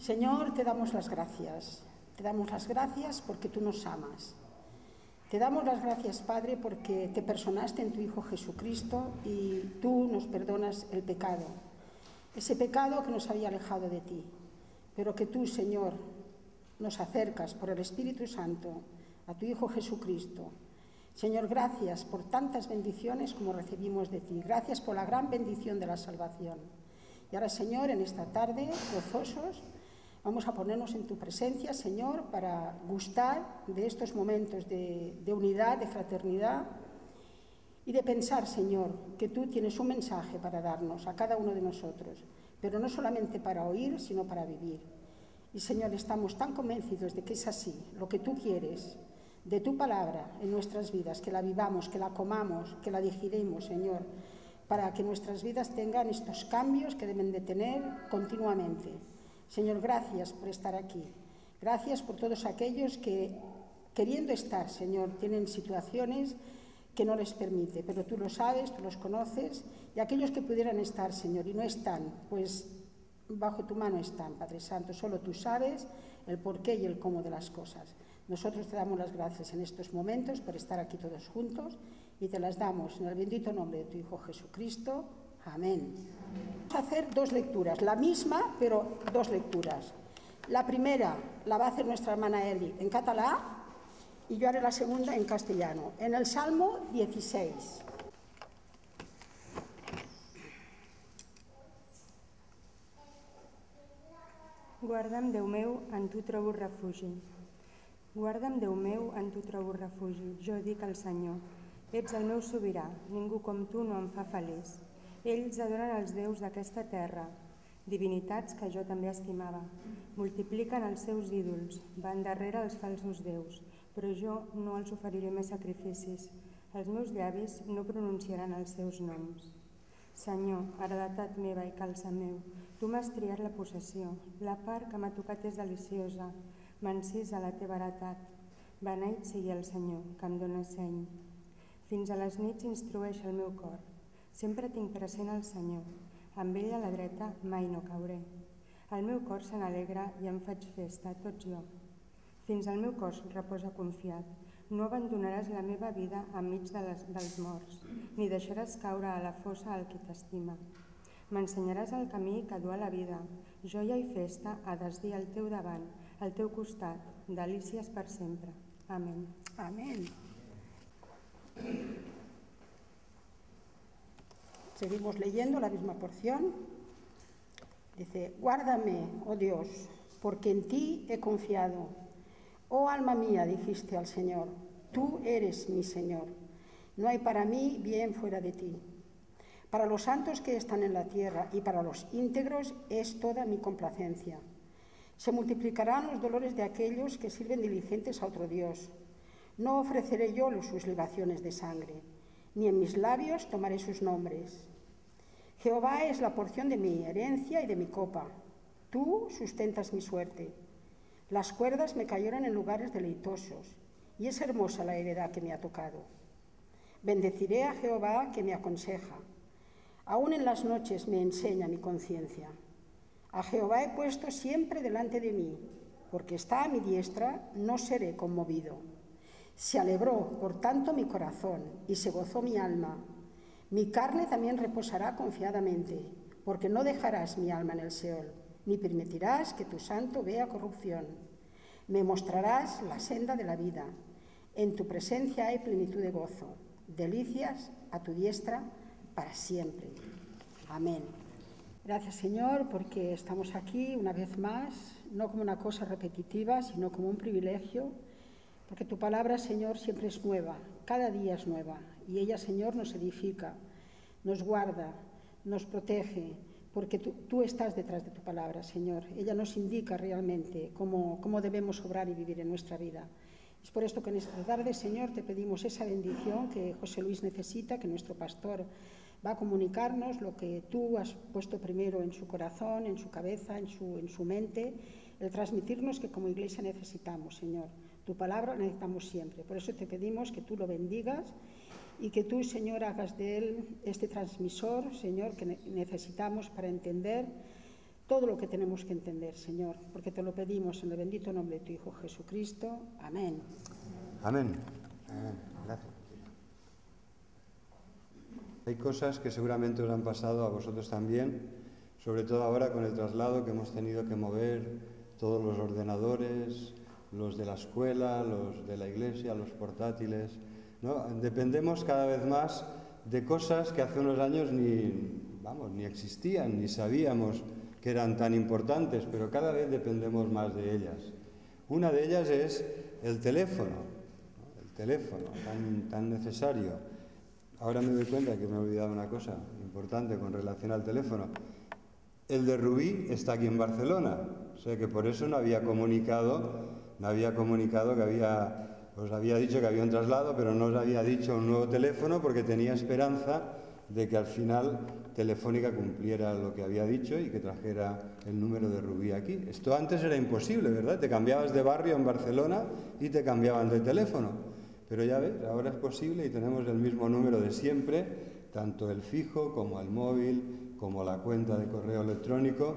Señor, te damos las gracias. Te damos las gracias porque tú nos amas. Te damos las gracias, Padre, porque te personaste en tu Hijo Jesucristo y tú nos perdonas el pecado. Ese pecado que nos había alejado de ti, pero que tú, Señor, nos acercas por el Espíritu Santo a tu Hijo Jesucristo. Señor, gracias por tantas bendiciones como recibimos de ti. Gracias por la gran bendición de la salvación. Y ahora, Señor, en esta tarde, gozosos, vamos a ponernos en tu presencia, Señor, para gustar de estos momentos de unidad, de fraternidad y de pensar, Señor, que tú tienes un mensaje para darnos a cada uno de nosotros, pero no solamente para oír, sino para vivir. Y, Señor, estamos tan convencidos de que es así, lo que tú quieres, de tu palabra en nuestras vidas, que la vivamos, que la comamos, que la digiremos, Señor, para que nuestras vidas tengan estos cambios que deben de tener continuamente. Señor, gracias por estar aquí. Gracias por todos aquellos que, queriendo estar, Señor, tienen situaciones que no les permite, pero tú lo sabes, tú los conoces, y aquellos que pudieran estar, Señor, y no están, pues bajo tu mano están, Padre Santo. Solo tú sabes el porqué y el cómo de las cosas. Nosotros te damos las gracias en estos momentos por estar aquí todos juntos y te las damos en el bendito nombre de tu Hijo Jesucristo. Amén. Vamos a hacer dos lecturas, la misma, pero dos lecturas. La primera la va a hacer nuestra hermana Eli en catalán y yo haré la segunda en castellano, en el Salmo 16. Guarda'm, Déu meu, en tu trobo refugi. Guarda'm, Déu meu, en tu trobo refugi. Jo dic al Senyor, ets el meu sobirà, ningú com tu no em fa feliç. Ells adoren els déus d'aquesta terra, divinitats que jo també estimava. Multipliquen els seus ídols, van darrere els falsos déus, però jo no els oferiré més sacrificis. Els meus llavis no pronunciaran els seus noms. Senyor, heredat meva i calça meu, tu m'has triat la possessió, la part que m'ha tocat és deliciosa, m'encisa la teva heretat. Beneït sigui el Senyor, que em dóna seny. Fins a les nits instrueix el meu cor. Sempre tinc present el Senyor, amb ell a la dreta mai no cauré. El meu cor se n'alegra i em faig festa, tot jo. Fins al meu cos reposa confiat. No abandonaràs la meva vida enmig dels morts, ni deixaràs caure a la fossa el qui t'estima. M'ensenyaràs el camí que du a la vida. Joia i festa ha d'esdir al teu davant, al teu costat, delícies per sempre. Amén. Amén. Seguimos leyendo la misma porción. Dice, guárdame, oh Dios, porque en ti he confiado. Oh alma mía, dijiste al Señor, tú eres mi Señor. No hay para mí bien fuera de ti. Para los santos que están en la tierra y para los íntegros es toda mi complacencia. Se multiplicarán los dolores de aquellos que sirven diligentes a otro Dios. No ofreceré yo sus libaciones de sangre, ni en mis labios tomaré sus nombres. Jehová es la porción de mi herencia y de mi copa. Tú sustentas mi suerte. Las cuerdas me cayeron en lugares deleitosos, y es hermosa la heredad que me ha tocado. Bendeciré a Jehová que me aconseja. Aún en las noches me enseña mi conciencia. A Jehová he puesto siempre delante de mí, porque está a mi diestra, no seré conmovido. Se alegró, por tanto, mi corazón, y se gozó mi alma. Mi carne también reposará confiadamente, porque no dejarás mi alma en el Seol, ni permitirás que tu santo vea corrupción. Me mostrarás la senda de la vida. En tu presencia hay plenitud de gozo, delicias a tu diestra para siempre. Amén. Gracias, Señor, porque estamos aquí una vez más, no como una cosa repetitiva, sino como un privilegio, porque tu palabra, Señor, siempre es nueva, cada día es nueva, y ella, Señor, nos edifica, nos guarda, nos protege, porque tú estás detrás de tu palabra, Señor. Ella nos indica realmente cómo debemos obrar y vivir en nuestra vida. Es por esto que en esta tarde, Señor, te pedimos esa bendición que José Luis necesita, que nuestro pastor va a comunicarnos lo que tú has puesto primero en su corazón, en su cabeza, en su mente, el transmitirnos que como iglesia necesitamos, Señor. Tu palabra la necesitamos siempre. Por eso te pedimos que tú lo bendigas y que tú, Señor, hagas de él este transmisor, Señor, que necesitamos para entender todo lo que tenemos que entender, Señor, porque te lo pedimos en el bendito nombre de tu Hijo Jesucristo. Amén. Amén. Amén. Gracias. Hay cosas que seguramente os han pasado a vosotros también, sobre todo ahora con el traslado que hemos tenido que mover todos los ordenadores, los de la escuela, los de la iglesia, los portátiles, ¿no? Dependemos cada vez más de cosas que hace unos años ni existían, ni sabíamos que eran tan importantes, pero cada vez dependemos más de ellas. Una de ellas es el teléfono, ¿no? El teléfono tan necesario. Ahora me doy cuenta que me he olvidado una cosa importante con relación al teléfono. El de Rubí está aquí en Barcelona, o sea que por eso no había comunicado que había, os había dicho que había un traslado, pero no os había dicho un nuevo teléfono porque tenía esperanza de que al final Telefónica cumpliera lo que había dicho y que trajera el número de Rubí aquí. Esto antes era imposible, ¿verdad? Te cambiabas de barrio en Barcelona y te cambiaban de teléfono. Pero ya ves, ahora es posible y tenemos el mismo número de siempre, tanto el fijo como el móvil, como la cuenta de correo electrónico,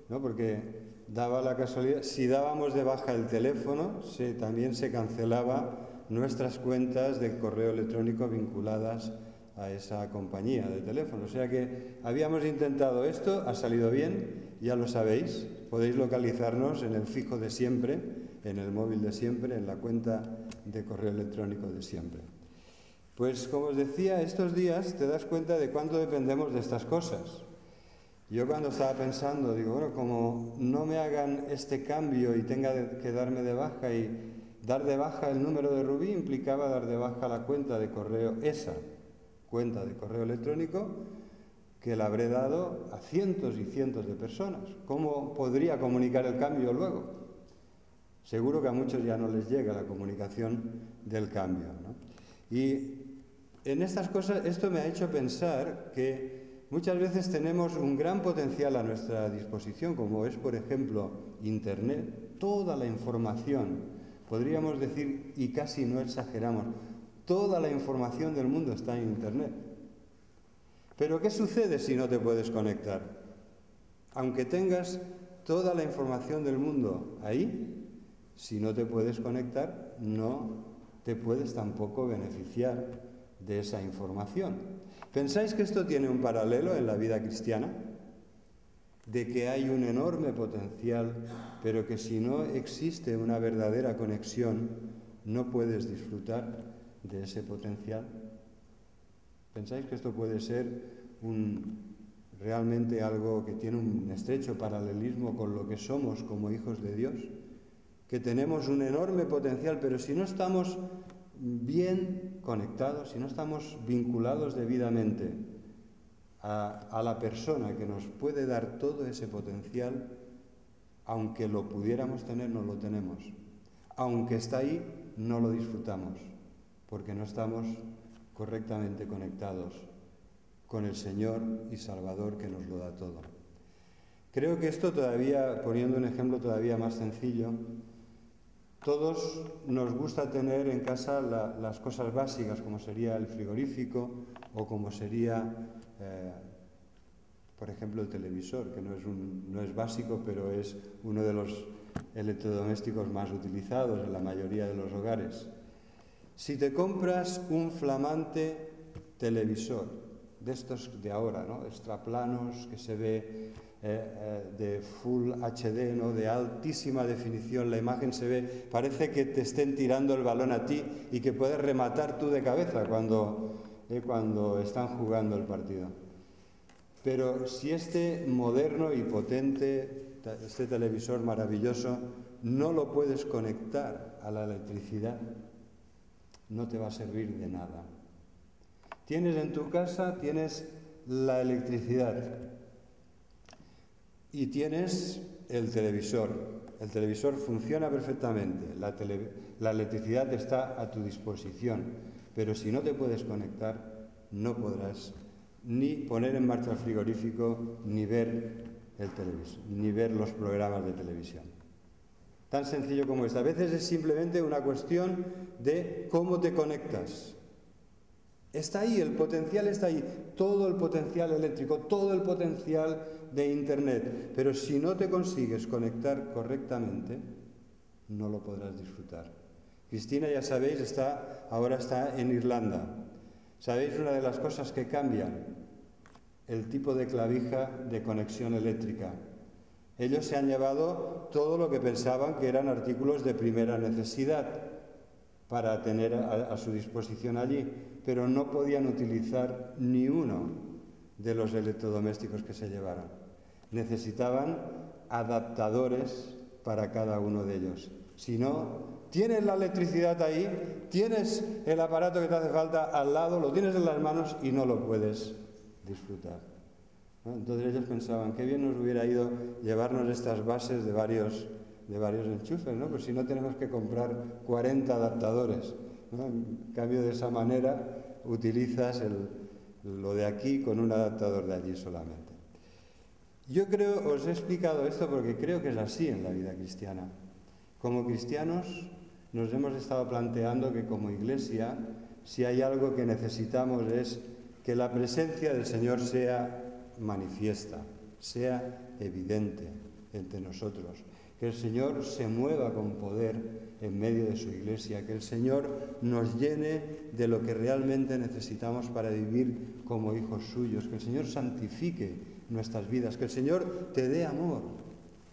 ¿no? Porque daba la casualidad, si dábamos de baja el teléfono, también se cancelaban nuestras cuentas de correo electrónico vinculadas a esa compañía de teléfono. O sea que habíamos intentado esto, ha salido bien, ya lo sabéis, podéis localizarnos en el fijo de siempre, en el móvil de siempre, en la cuenta de correo electrónico de siempre. Pues como os decía, estos días te das cuenta de cuánto dependemos de estas cosas. Yo cuando estaba pensando, digo, bueno, como no me hagan este cambio y tenga que darme de baja y dar de baja el número de Rubí implicaba dar de baja la cuenta de correo, esa cuenta de correo electrónico que la habré dado a cientos y cientos de personas. ¿Cómo podría comunicar el cambio luego? Seguro que a muchos ya no les llega la comunicación del cambio, ¿no? Y en estas cosas, esto me ha hecho pensar que muchas veces tenemos un gran potencial a nuestra disposición, como es, por ejemplo, Internet, toda la información, podríamos decir, y casi no exageramos, toda la información del mundo está en Internet. Pero ¿qué sucede si no te puedes conectar? Aunque tengas toda la información del mundo ahí, si no te puedes conectar, no te puedes tampoco beneficiar de esa información. ¿Pensáis que esto tiene un paralelo en la vida cristiana? De que hay un enorme potencial, pero que si no existe una verdadera conexión, no puedes disfrutar de ese potencial. ¿Pensáis que esto puede ser realmente algo que tiene un estrecho paralelismo con lo que somos como hijos de Dios? Que tenemos un enorme potencial, pero si no estamos bien conectados, si no estamos vinculados debidamente a la persona que nos puede dar todo ese potencial, aunque lo pudiéramos tener, no lo tenemos. Aunque está ahí, no lo disfrutamos, porque no estamos correctamente conectados con el Señor y Salvador que nos lo da todo. Creo que esto todavía, poniendo un ejemplo todavía más sencillo, todos nos gusta tener en casa las cosas básicas, como sería el frigorífico o como sería, por ejemplo, el televisor, que no es básico, pero es uno de los electrodomésticos más utilizados en la mayoría de los hogares. Si te compras un flamante televisor, de estos de ahora, ¿no? Extraplanos, que se ve de Full HD, ¿no? De altísima definición, la imagen se ve, parece que te estén tirando el balón a ti y que puedes rematar tú de cabeza cuando están jugando el partido. Pero si este moderno y potente, este televisor maravilloso, no lo puedes conectar a la electricidad, no te va a servir de nada. Tienes en tu casa, tienes la electricidad y tienes el televisor. El televisor funciona perfectamente, la electricidad está a tu disposición, pero si no te puedes conectar, no podrás ni poner en marcha el frigorífico, ni ver el televisor, ni ver los programas de televisión. Tan sencillo como esto. A veces es simplemente una cuestión de cómo te conectas. Está ahí, el potencial está ahí, todo el potencial eléctrico, todo el potencial de Internet, pero si no te consigues conectar correctamente, no lo podrás disfrutar. Cristina, ya sabéis, ahora está en Irlanda. ¿Sabéis una de las cosas que cambian? El tipo de clavija de conexión eléctrica. Ellos se han llevado todo lo que pensaban que eran artículos de primera necesidad para tener a su disposición allí, pero no podían utilizar ni uno de los electrodomésticos que se llevaron. Necesitaban adaptadores para cada uno de ellos. Si no, tienes la electricidad ahí, tienes el aparato que te hace falta al lado, lo tienes en las manos y no lo puedes disfrutar, ¿no? Entonces ellos pensaban, qué bien nos hubiera ido llevarnos estas bases de varios enchufes, ¿no? Pues si no tenemos que comprar 40 adaptadores, ¿no? En cambio, de esa manera utilizas lo de aquí con un adaptador de allí solamente. Yo creo, os he explicado esto porque creo que es así en la vida cristiana. Como cristianos nos hemos estado planteando que como Iglesia, si hay algo que necesitamos es que la presencia del Señor sea manifiesta, sea evidente entre nosotros, que el Señor se mueva con poder en medio de su Iglesia, que el Señor nos llene de lo que realmente necesitamos para vivir como hijos suyos, que el Señor santifique nuestras vidas, que el Señor te dé amor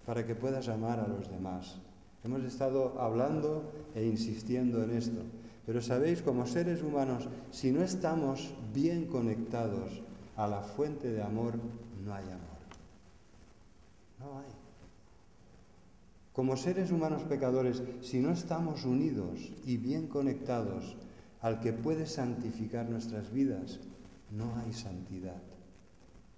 para que puedas amar a los demás. Hemos estado hablando e insistiendo en esto, pero sabéis, como seres humanos, si no estamos bien conectados a la fuente de amor, no hay amor. No hay. Como seres humanos pecadores, si no estamos unidos y bien conectados al que puede santificar nuestras vidas, no hay santidad.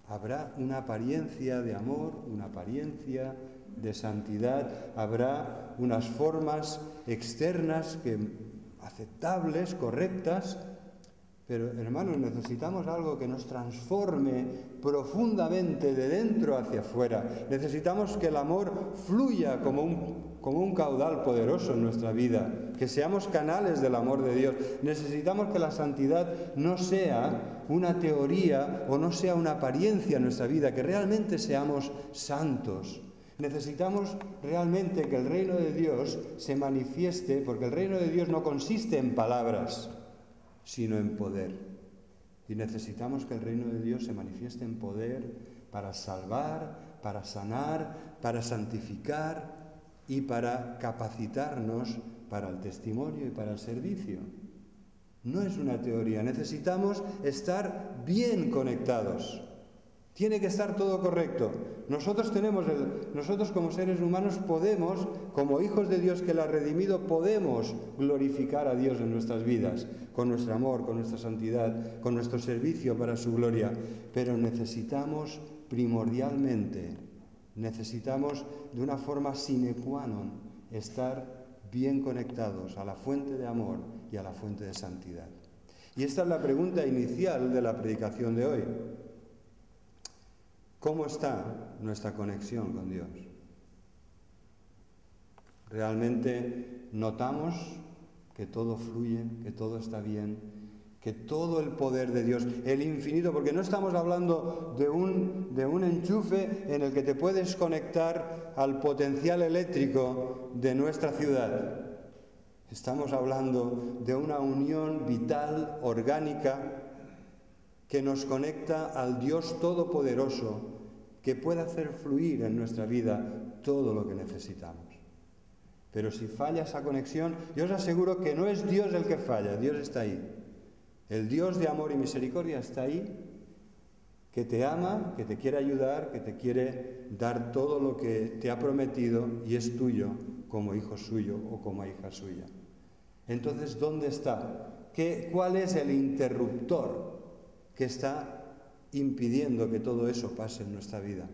Habrá una apariencia de amor, una apariencia de santidad, habrá unas formas externas aceptables, correctas, pero hermanos, necesitamos algo que nos transforme profundamente de dentro hacia afuera. Necesitamos que el amor fluya como un caudal poderoso en nuestra vida, que seamos canales del amor de Dios. Necesitamos que la santidad no sea una teoría o no sea una apariencia en nuestra vida, que realmente seamos santos. Necesitamos realmente que el reino de Dios se manifieste, porque el reino de Dios no consiste en palabras, sino en poder. Y necesitamos que el reino de Dios se manifieste en poder para salvar, para sanar, para santificar y para capacitarnos para el testimonio y para el servicio. No es una teoría, necesitamos estar bien conectados. Tiene que estar todo correcto. Nosotros como seres humanos podemos, como hijos de Dios que Él ha redimido, podemos glorificar a Dios en nuestras vidas, con nuestro amor, con nuestra santidad, con nuestro servicio para su gloria. Pero necesitamos primordialmente, de una forma sine qua non, estar bien conectados a la fuente de amor y a la fuente de santidad. Y esta es la pregunta inicial de la predicación de hoy. ¿Cómo está nuestra conexión con Dios? ¿Realmente notamos que todo fluye, que todo está bien, que todo el poder de Dios, el infinito, porque no estamos hablando de un enchufe en el que te puedes conectar al potencial eléctrico de nuestra ciudad? Estamos hablando de una unión vital, orgánica, que nos conecta al Dios Todopoderoso, que puede hacer fluir en nuestra vida todo lo que necesitamos. Pero si falla esa conexión, yo os aseguro que no es Dios el que falla, Dios está ahí. El Dios de amor y misericordia está ahí, que te ama, que te quiere ayudar, que te quiere dar todo lo que te ha prometido y es tuyo como hijo suyo o como hija suya. Entonces, ¿dónde está? ¿Cuál es el interruptor que está impidiendo que todo eso pase en nuestra vida?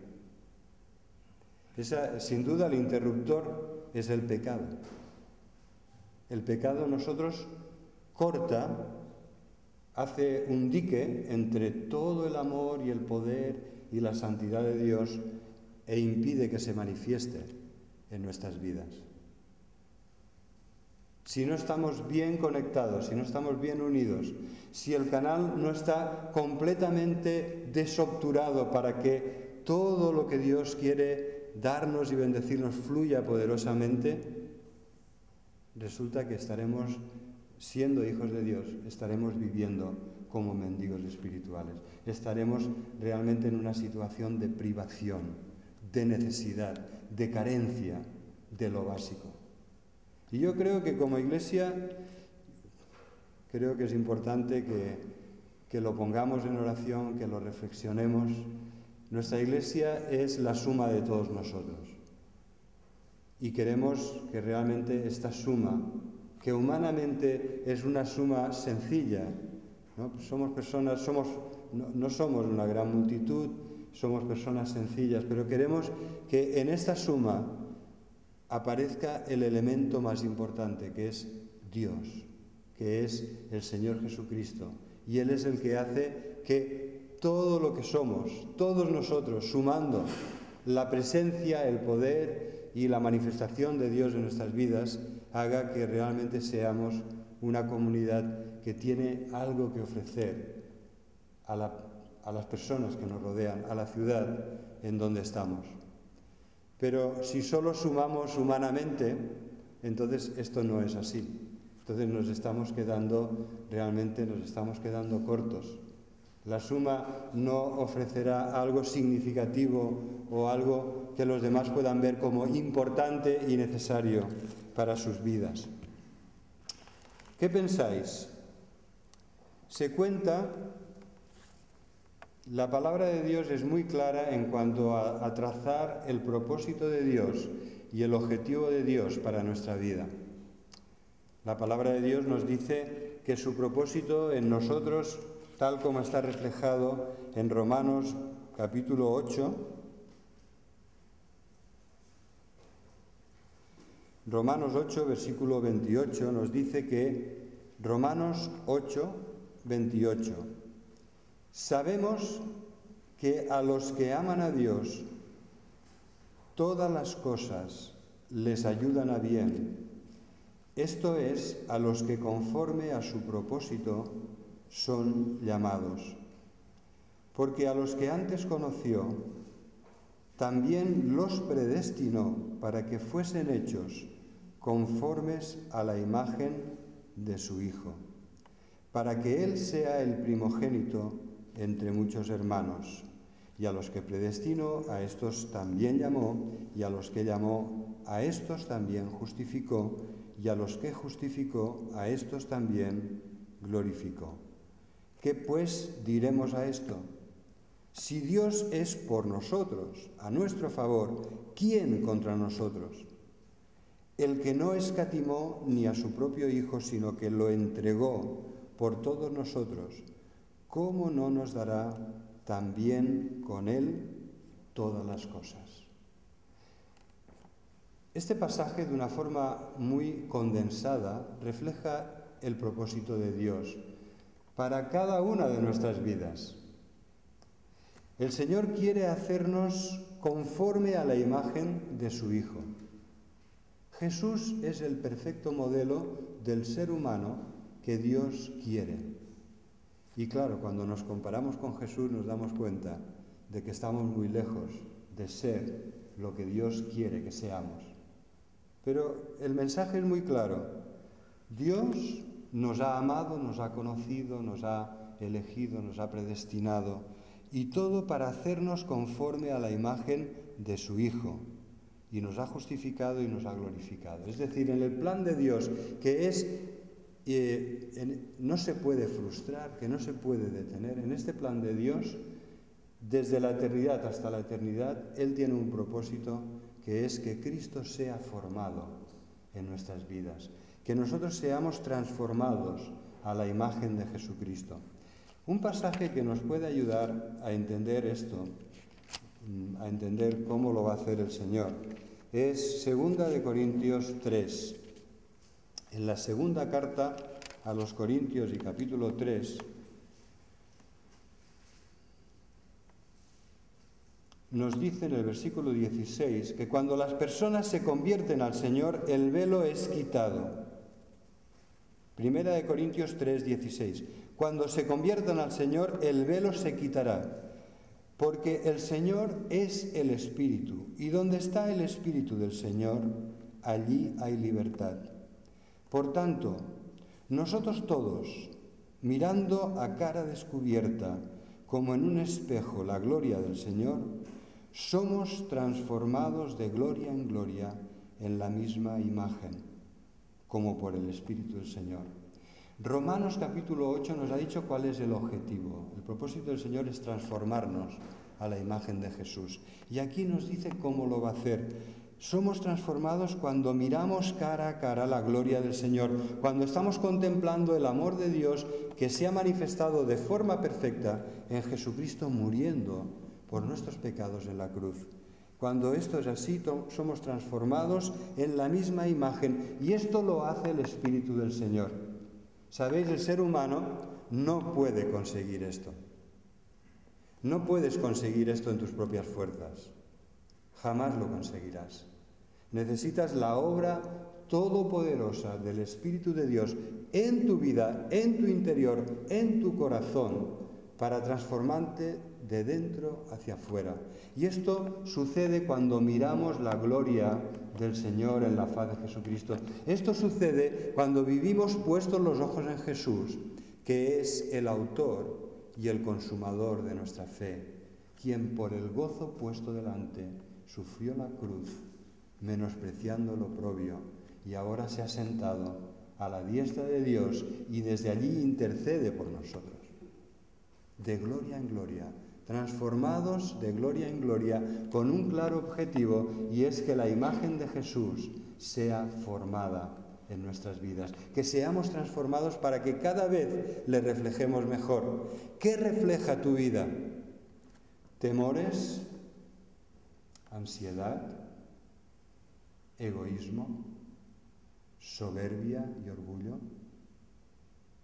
Sin duda, el interruptor es el pecado. El pecado nosotros corta, hace un dique entre todo el amor y el poder y la santidad de Dios e impide que se manifieste en nuestras vidas. Si no estamos bien conectados, si no estamos bien unidos, si el canal no está completamente desobturado para que todo lo que Dios quiere darnos y bendecirnos fluya poderosamente, resulta que estaremos siendo hijos de Dios, estaremos viviendo como mendigos espirituales. Estaremos realmente en una situación de privación, de necesidad, de carencia de lo básico. Y yo creo que como Iglesia, creo que es importante que lo pongamos en oración, que lo reflexionemos. Nuestra Iglesia es la suma de todos nosotros. Y queremos que realmente esta suma, que humanamente es una suma sencilla, ¿no? Somos personas, no somos una gran multitud, somos personas sencillas, pero queremos que en esta suma aparezca el elemento más importante, que es Dios, que es el Señor Jesucristo. Y Él es el que hace que todo lo que somos, todos nosotros, sumando la presencia, el poder y la manifestación de Dios en nuestras vidas, haga que realmente seamos una comunidad que tiene algo que ofrecer a las personas que nos rodean, a la ciudad en donde estamos. Pero si solo sumamos humanamente, entonces esto no es así. Entonces nos estamos quedando cortos. La suma no ofrecerá algo significativo o algo que los demás puedan ver como importante y necesario para sus vidas. ¿Qué pensáis? Se cuenta, la palabra de Dios es muy clara en cuanto a trazar el propósito de Dios y el objetivo de Dios para nuestra vida. La palabra de Dios nos dice que su propósito en nosotros, tal como está reflejado en Romanos capítulo 8, Romanos 8, versículo 28, nos dice que, Romanos 8, 28, sabemos que a los que aman a Dios, todas las cosas les ayudan a bien. Esto es, a los que conforme a su propósito son llamados. Porque a los que antes conoció, también los predestinó para que fuesen hechos conformes a la imagen de su Hijo, para que Él sea el primogénito entre muchos hermanos. Y a los que predestinó, a estos también llamó, y a los que llamó, a estos también justificó, y a los que justificó, a estos también glorificó. ¿Qué pues diremos a esto? Si Dios es por nosotros, a nuestro favor, ¿quién contra nosotros? El que no escatimó ni a su propio Hijo, sino que lo entregó por todos nosotros, ¿cómo no nos dará también con Él todas las cosas? Este pasaje, de una forma muy condensada, refleja el propósito de Dios para cada una de nuestras vidas. El Señor quiere hacernos conforme a la imagen de su Hijo. Jesús es el perfecto modelo del ser humano que Dios quiere. Y claro, cuando nos comparamos con Jesús nos damos cuenta de que estamos muy lejos de ser lo que Dios quiere que seamos. Pero el mensaje es muy claro. Dios nos ha amado, nos ha conocido, nos ha elegido, nos ha predestinado, y todo para hacernos conforme a la imagen de su Hijo. Y nos ha justificado y nos ha glorificado. Es decir, en el plan de Dios, que es no se puede frustrar, que no se puede detener, en este plan de Dios, desde la eternidad hasta la eternidad, Él tiene un propósito, que es que Cristo sea formado en nuestras vidas, que nosotros seamos transformados a la imagen de Jesucristo. Un pasaje que nos puede ayudar a entender esto, a entender cómo lo va a hacer el Señor, es 2 de Corintios 3. En la segunda carta a los Corintios y capítulo 3, nos dice en el versículo 16 que cuando las personas se convierten al Señor, el velo es quitado. 1 de Corintios 3, 16. Cuando se conviertan al Señor, el velo se quitará. Porque el Señor es el Espíritu, y donde está el Espíritu del Señor, allí hay libertad. Por tanto, nosotros todos, mirando a cara descubierta, como en un espejo, la gloria del Señor, somos transformados de gloria en gloria en la misma imagen, como por el Espíritu del Señor. Romanos capítulo 8 nos ha dicho cuál es el objetivo. El propósito del Señor es transformarnos a la imagen de Jesús. Y aquí nos dice cómo lo va a hacer. Somos transformados cuando miramos cara a cara la gloria del Señor, cuando estamos contemplando el amor de Dios que se ha manifestado de forma perfecta en Jesucristo muriendo por nuestros pecados en la cruz. Cuando esto es así, somos transformados en la misma imagen, y esto lo hace el Espíritu del Señor. Sabéis, el ser humano no puede conseguir esto. No puedes conseguir esto en tus propias fuerzas. Jamás lo conseguirás. Necesitas la obra todopoderosa del Espíritu de Dios en tu vida, en tu interior, en tu corazón, para transformarte de dentro hacia afuera. Y esto sucede cuando miramos la gloria del Señor en la faz de Jesucristo. Esto sucede cuando vivimos puestos los ojos en Jesús, que es el autor y el consumador de nuestra fe, quien por el gozo puesto delante sufrió la cruz, menospreciando lo oprobio, y ahora se ha sentado a la diestra de Dios y desde allí intercede por nosotros. De gloria en gloria, transformados de gloria en gloria, con un claro objetivo, y es que la imagen de Jesús sea formada en nuestras vidas, que seamos transformados para que cada vez le reflejemos mejor. ¿Qué refleja tu vida? ¿Temores? ¿Ansiedad? ¿Egoísmo? ¿Soberbia y orgullo?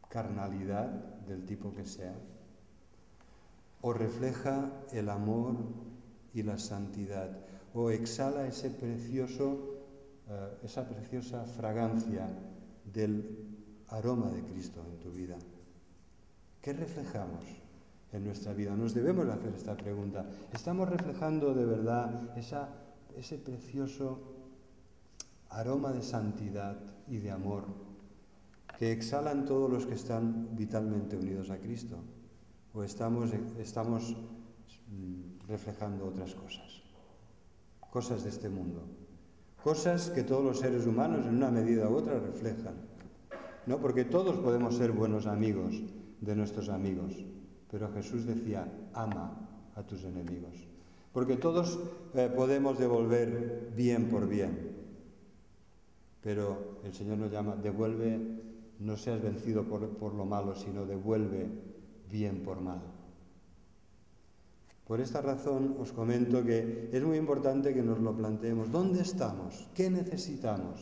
¿Carnalidad del tipo que sea? ¿O refleja el amor y la santidad? ¿O exhala esa preciosa fragancia del aroma de Cristo en tu vida? ¿Qué reflejamos en nuestra vida? Nos debemos hacer esta pregunta. ¿Estamos reflejando de verdad ese precioso aroma de santidad y de amor que exhalan todos los que están vitalmente unidos a Cristo? ¿O estamos reflejando otras cosas? Cosas de este mundo. Cosas que todos los seres humanos en una medida u otra reflejan. ¿No? Porque todos podemos ser buenos amigos de nuestros amigos. Pero Jesús decía, ama a tus enemigos. Porque todos podemos devolver bien por bien. Pero el Señor nos llama, devuelve, no seas vencido por lo malo, sino devuelve bien por mal. Por esta razón os comento que es muy importante que nos lo planteemos. ¿Dónde estamos? ¿Qué necesitamos?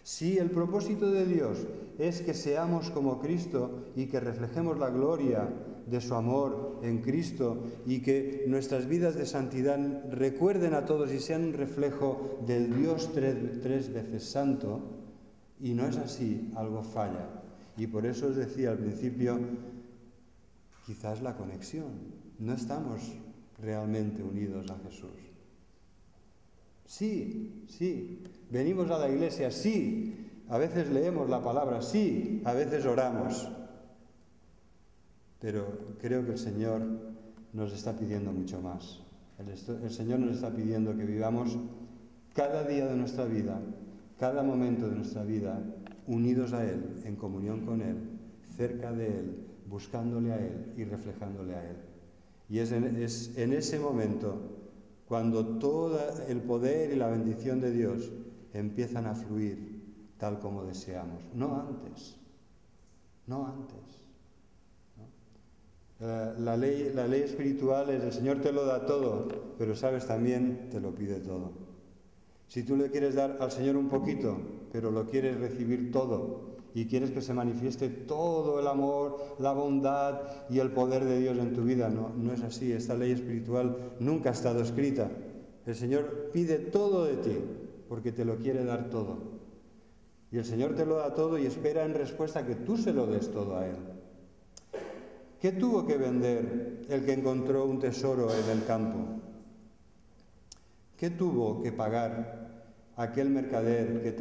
Si el propósito de Dios es que seamos como Cristo y que reflejemos la gloria de su amor en Cristo y que nuestras vidas de santidad recuerden a todos y sean un reflejo del Dios tres veces santo, y no es así, algo falla. Y por eso os decía al principio, quizás la conexión. No estamos realmente unidos a Jesús. Sí, venimos a la iglesia, sí, a veces leemos la palabra, sí, a veces oramos. Pero creo que el Señor nos está pidiendo mucho más. El Señor nos está pidiendo que vivamos cada día de nuestra vida, cada momento de nuestra vida, unidos a Él, en comunión con Él, cerca de Él, buscándole a Él y reflejándole a Él. Y es en ese momento cuando todo el poder y la bendición de Dios empiezan a fluir tal como deseamos. No antes. ¿No? La ley espiritual es: el Señor te lo da todo, pero sabes, también te lo pide todo. Si tú le quieres dar al Señor un poquito, pero lo quieres recibir todo, y quieres que se manifieste todo el amor, la bondad y el poder de Dios en tu vida, no es así. Esta ley espiritual nunca ha estado escrita. El Señor pide todo de ti, porque te lo quiere dar todo. Y el Señor te lo da todo y espera en respuesta que tú se lo des todo a Él. ¿Qué tuvo que vender el que encontró un tesoro en el campo? ¿Qué tuvo que pagar aquel mercader que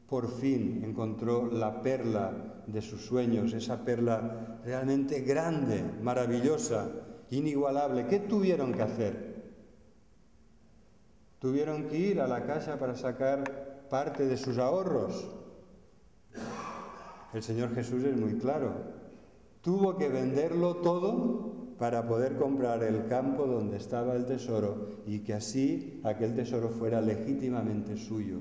por fin encontró la perla de sus sueños, esa perla realmente grande, maravillosa, inigualable? ¿Qué tuvieron que hacer? ¿Tuvieron que ir a la casa para sacar parte de sus ahorros? El Señor Jesús es muy claro. Tuvo que venderlo todo para poder comprar el campo donde estaba el tesoro y que así aquel tesoro fuera legítimamente suyo.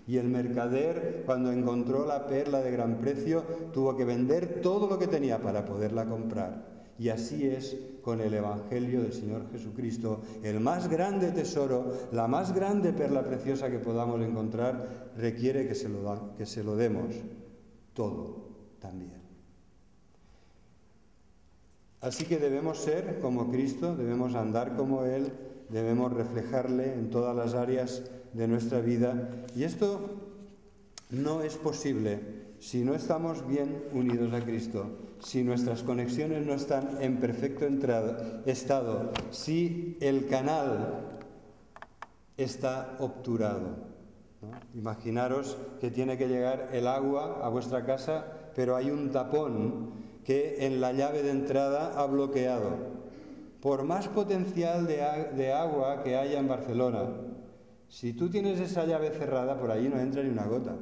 Y el mercader, cuando encontró la perla de gran precio, tuvo que vender todo lo que tenía para poderla comprar. Y así es con el Evangelio del Señor Jesucristo. El más grande tesoro, la más grande perla preciosa que podamos encontrar, requiere que se lo demos todo también. Así que debemos ser como Cristo, debemos andar como Él, debemos reflejarle en todas las áreas de nuestra vida. Y esto no es posible si no estamos bien unidos a Cristo, si nuestras conexiones no están en perfecto estado, si el canal está obturado, ¿no? Imaginaros que tiene que llegar el agua a vuestra casa, pero hay un tapón que en la llave de entrada ha bloqueado. Por más potencial de agua que haya en Barcelona, si tú tienes esa llave cerrada, por allí no entra ni una gota.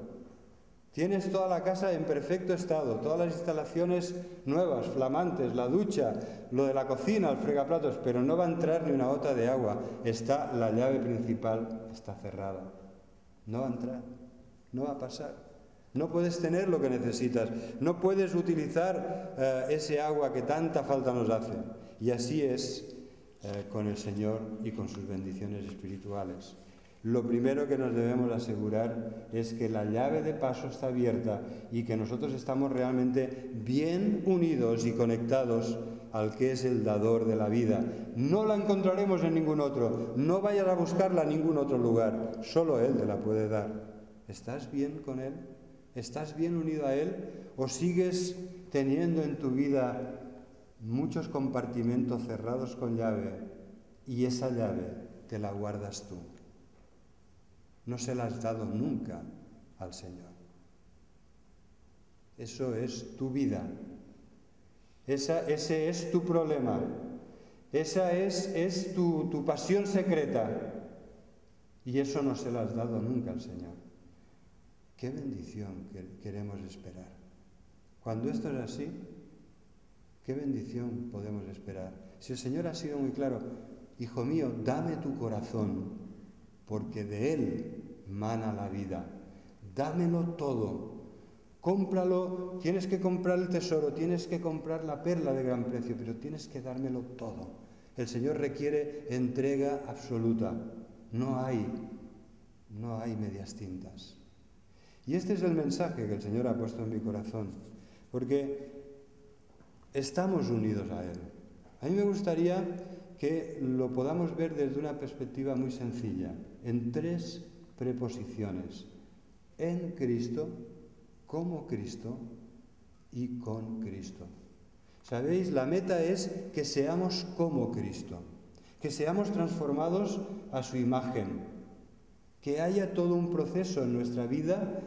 Tienes toda la casa en perfecto estado, todas las instalaciones nuevas, flamantes, la ducha, lo de la cocina, el fregaplatos, pero no va a entrar ni una gota de agua. La llave principal está cerrada. No va a entrar, no va a pasar. No puedes tener lo que necesitas, no puedes utilizar ese agua que tanta falta nos hace. Y así es con el Señor y con sus bendiciones espirituales. Lo primero que nos debemos asegurar es que la llave de paso está abierta y que nosotros estamos realmente bien unidos y conectados al que es el dador de la vida. No la encontraremos en ningún otro, no vayas a buscarla en ningún otro lugar, solo Él te la puede dar. ¿Estás bien con Él? ¿Estás bien unido a Él? ¿O sigues teniendo en tu vida muchos compartimentos cerrados con llave y esa llave te la guardas tú? No se la has dado nunca al Señor. Eso es tu vida. Ese es tu problema. Esa es tu pasión secreta. Y eso no se la has dado nunca al Señor. ¡Qué bendición que queremos esperar! Cuando esto es así, ¿qué bendición podemos esperar? Si el Señor ha sido muy claro, hijo mío, dame tu corazón, porque de Él mana la vida. Dámelo todo. Cómpralo, tienes que comprar el tesoro, tienes que comprar la perla de gran precio, pero tienes que dármelo todo. El Señor requiere entrega absoluta. No hay medias tintas. Y este es el mensaje que el Señor ha puesto en mi corazón, porque estamos unidos a Él. A mí me gustaría que lo podamos ver desde una perspectiva muy sencilla, en 3 preposiciones: en Cristo, como Cristo y con Cristo. ¿Sabéis? La meta es que seamos como Cristo, que seamos transformados a su imagen, que haya todo un proceso en nuestra vida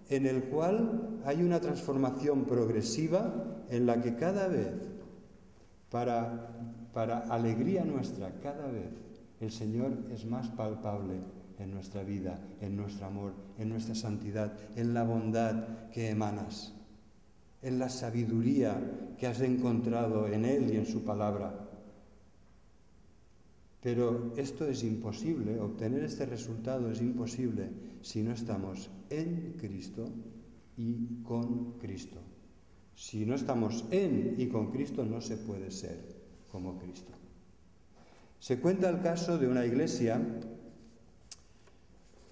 en el cual hay una transformación progresiva en la que cada vez, para alegría nuestra, cada vez el Señor es más palpable en nuestra vida, en nuestro amor, en nuestra santidad, en la bondad que emanas, en la sabiduría que has encontrado en Él y en su palabra. Pero esto es imposible, obtener este resultado es imposible si no estamos en Cristo y con Cristo. Si no estamos en y con Cristo, no se puede ser como Cristo. Se cuenta el caso de una iglesia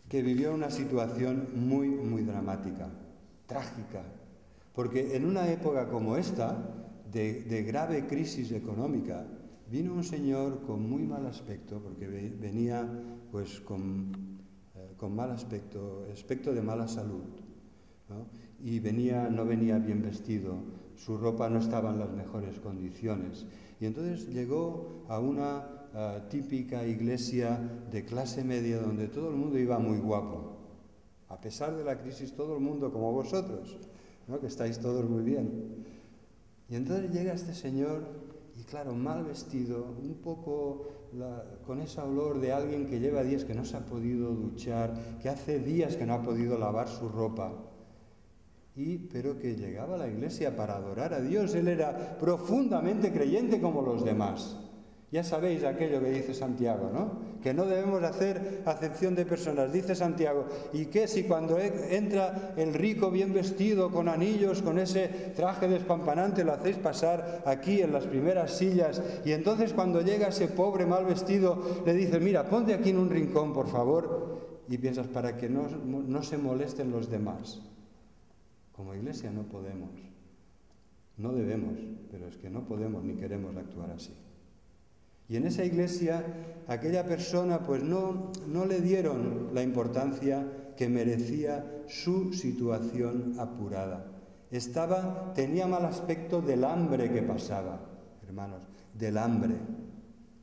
que vivió una situación muy, muy dramática, trágica, porque en una época como esta, de grave crisis económica, vino un señor con muy mal aspecto, porque venía pues con mal aspecto de mala salud. ¿no? Y no venía bien vestido, su ropa no estaba en las mejores condiciones. Y entonces llegó a una típica iglesia de clase media donde todo el mundo iba muy guapo. A pesar de la crisis, todo el mundo como vosotros, ¿no? Que estáis todos muy bien. Y entonces llega este señor y claro, mal vestido, un poco con ese olor de alguien que lleva días que no se ha podido duchar, que hace días que no ha podido lavar su ropa. Pero que llegaba a la iglesia para adorar a Dios. Él era profundamente creyente como los demás. Ya sabéis aquello que dice Santiago, ¿no? Que no debemos hacer acepción de personas. Dice Santiago, ¿y qué si cuando entra el rico bien vestido, con anillos, con ese traje despampanante, lo hacéis pasar aquí en las primeras sillas? Y entonces cuando llega ese pobre mal vestido, le dice, mira, ponte aquí en un rincón, por favor. Y piensas, para que no se molesten los demás. Como iglesia no podemos, no debemos, pero es que no podemos ni queremos actuar así. Y en esa iglesia, aquella persona pues no le dieron la importancia que merecía su situación apurada. Tenía mal aspecto del hambre que pasaba, hermanos, del hambre,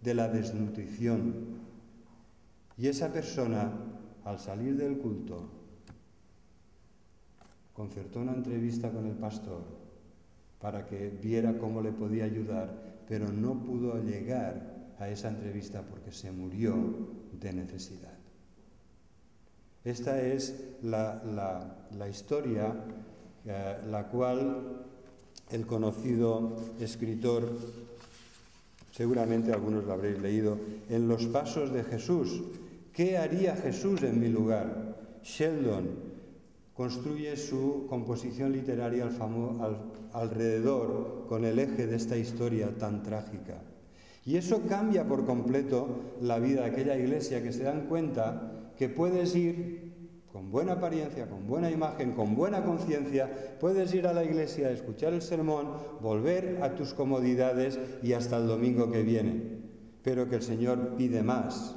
de la desnutrición. Y esa persona, al salir del culto, concertó una entrevista con el pastor para que viera cómo le podía ayudar, pero no pudo llegar a esa entrevista porque se murió de necesidad. Esta es la historia, la cual el conocido escritor, seguramente algunos lo habréis leído, En los pasos de Jesús. ¿Qué haría Jesús en mi lugar? Sheldon construye su composición literaria alrededor, con el eje de esta historia tan trágica. Y eso cambia por completo la vida de aquella iglesia, que se dan cuenta que puedes ir con buena apariencia, con buena imagen, con buena conciencia, puedes ir a la iglesia, escuchar el sermón, volver a tus comodidades y hasta el domingo que viene. Pero que el Señor pide más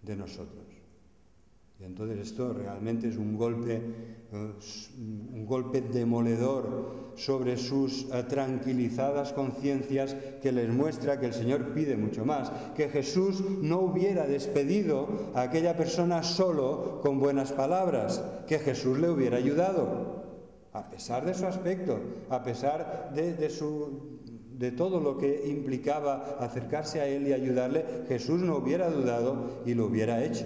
de nosotros. Y entonces esto realmente es un golpe demoledor sobre sus tranquilizadas conciencias, que les muestra que el Señor pide mucho más, que Jesús no hubiera despedido a aquella persona solo con buenas palabras, que Jesús le hubiera ayudado, a pesar de su aspecto, a pesar de todo lo que implicaba acercarse a Él y ayudarle. Jesús no hubiera dudado y lo hubiera hecho.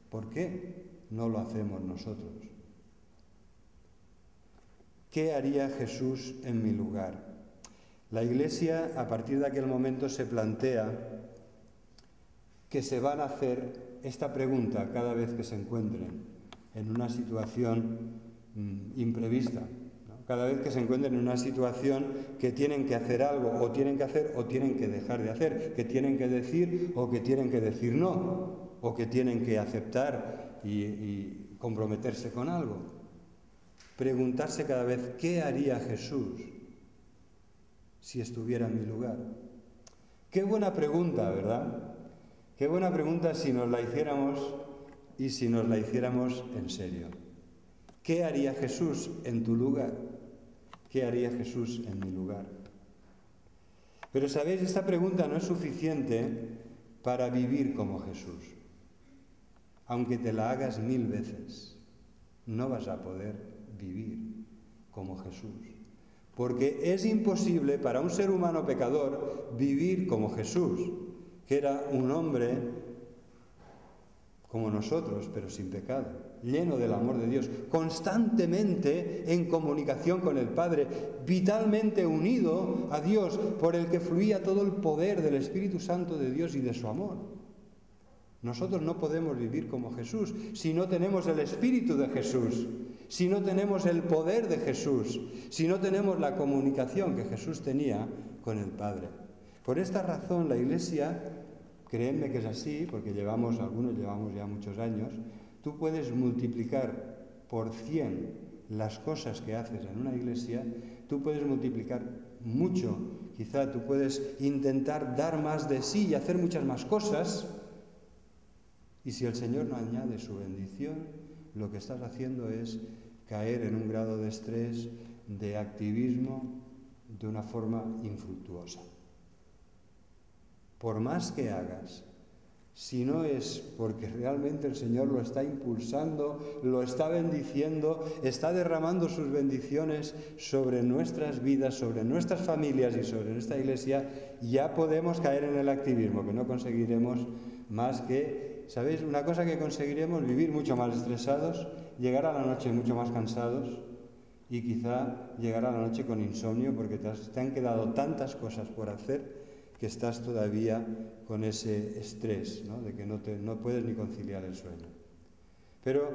¿Por qué no lo hacemos nosotros? ¿Qué haría Jesús en mi lugar? La Iglesia, a partir de aquel momento, se plantea que se van a hacer esta pregunta cada vez que se encuentren en una situación imprevista, ¿no? Cada vez que se encuentren en una situación que tienen que hacer algo, o tienen que hacer o tienen que dejar de hacer, que tienen que decir o que tienen que decir no, o que tienen que aceptar y comprometerse con algo. Preguntarse cada vez, ¿qué haría Jesús si estuviera en mi lugar? Qué buena pregunta, ¿verdad? Qué buena pregunta si nos la hiciéramos y si nos la hiciéramos en serio. ¿Qué haría Jesús en tu lugar? ¿Qué haría Jesús en mi lugar? Pero sabéis, esta pregunta no es suficiente para vivir como Jesús. Aunque te la hagas 1000 veces, no vas a poder vivir como Jesús. Porque es imposible para un ser humano pecador vivir como Jesús, que era un hombre como nosotros, pero sin pecado, lleno del amor de Dios, constantemente en comunicación con el Padre, vitalmente unido a Dios, por el que fluía todo el poder del Espíritu Santo de Dios y de su amor. Nosotros no podemos vivir como Jesús si no tenemos el Espíritu de Jesús, si no tenemos el poder de Jesús, si no tenemos la comunicación que Jesús tenía con el Padre. Por esta razón la Iglesia, créanme que es así, porque algunos llevamos ya muchos años, tú puedes multiplicar por 100 las cosas que haces en una iglesia, tú puedes multiplicar mucho, quizá tú puedes intentar dar más de sí y hacer muchas más cosas. Y si el Señor no añade su bendición, lo que estás haciendo es caer en un grado de estrés, de activismo, de una forma infructuosa. Por más que hagas, si no es porque realmente el Señor lo está impulsando, lo está bendiciendo, está derramando sus bendiciones sobre nuestras vidas, sobre nuestras familias y sobre nuestra iglesia, ya podemos caer en el activismo, que no conseguiremos más que, ¿sabéis? Una cosa que conseguiremos, vivir mucho más estresados, llegar a la noche mucho más cansados y quizá llegar a la noche con insomnio porque te han quedado tantas cosas por hacer que estás todavía con ese estrés, ¿no? De que no puedes ni conciliar el sueño. Pero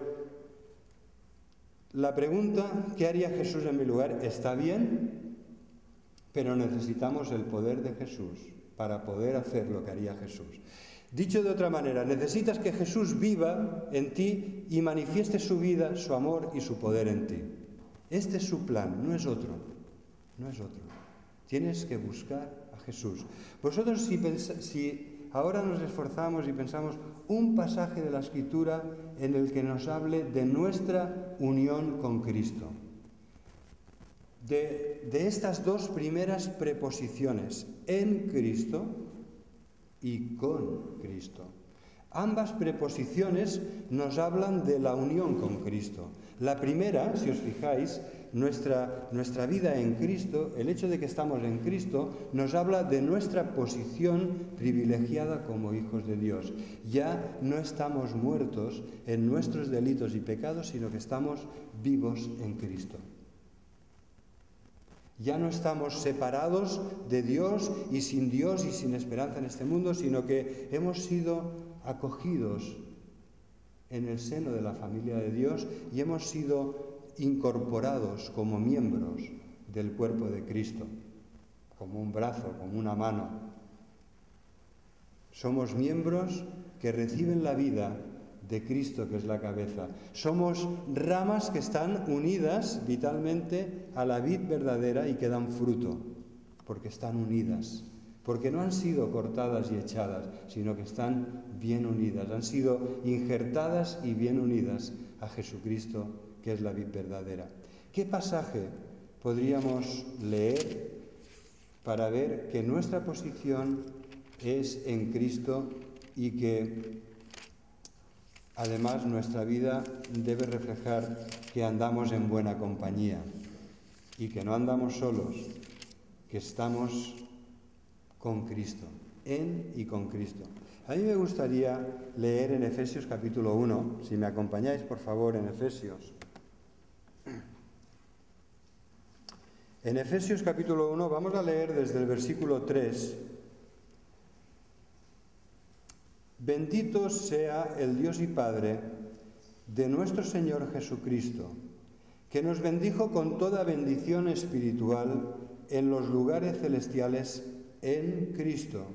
la pregunta, ¿qué haría Jesús en mi lugar? Está bien, pero necesitamos el poder de Jesús para poder hacer lo que haría Jesús. Dicho de otra manera, necesitas que Jesús viva en ti y manifieste su vida, su amor y su poder en ti. Este es su plan, no es otro. No es otro. Tienes que buscar a Jesús. Vosotros si ahora nos esforzamos y pensamos un pasaje de la Escritura en el que nos hable de nuestra unión con Cristo, de estas dos primeras preposiciones, en Cristo y con Cristo. Ambas preposiciones nos hablan de la unión con Cristo. La primera, si os fijáis, nuestra vida en Cristo, el hecho de que estamos en Cristo, nos habla de nuestra posición privilegiada como hijos de Dios. Ya no estamos muertos en nuestros delitos y pecados, sino que estamos vivos en Cristo. Ya no estamos separados de Dios y sin esperanza en este mundo, sino que hemos sido acogidos en el seno de la familia de Dios y hemos sido incorporados como miembros del cuerpo de Cristo, como un brazo, como una mano. Somos miembros que reciben la vida de Cristo, que es la cabeza. Somos ramas que están unidas vitalmente a la vid verdadera y que dan fruto, porque están unidas, porque no han sido cortadas y echadas, sino que están bien unidas, han sido injertadas y bien unidas a Jesucristo, que es la vid verdadera. ¿Qué pasaje podríamos leer para ver que nuestra posición es en Cristo y que además nuestra vida debe reflejar que andamos en buena compañía y que no andamos solos, que estamos con Cristo, en y con Cristo? A mí me gustaría leer en Efesios capítulo 1, si me acompañáis por favor en Efesios. En Efesios capítulo 1 vamos a leer desde el versículo 3. Bendito sea el Dios y Padre de nuestro Señor Jesucristo, que nos bendijo con toda bendición espiritual en los lugares celestiales en Cristo,